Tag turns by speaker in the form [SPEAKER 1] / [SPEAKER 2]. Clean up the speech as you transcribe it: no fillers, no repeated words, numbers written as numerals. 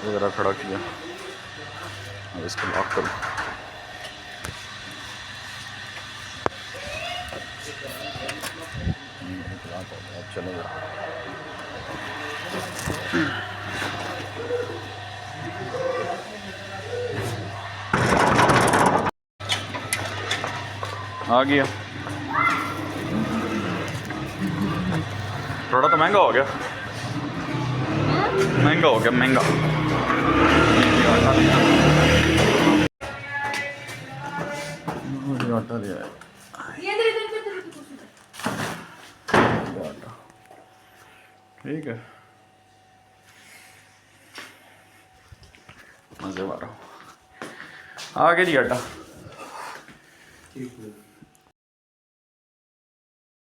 [SPEAKER 1] वगैरह खड़ा किया। अब इसको लॉक करूँ। अब चलेगा। आ गया। थोड़ा तो महंगा हो गया, महंगा हो गया, महंगा। आटा लिया है। ठीक है, मजे आ रहा हूँ। आ गया जी आटा।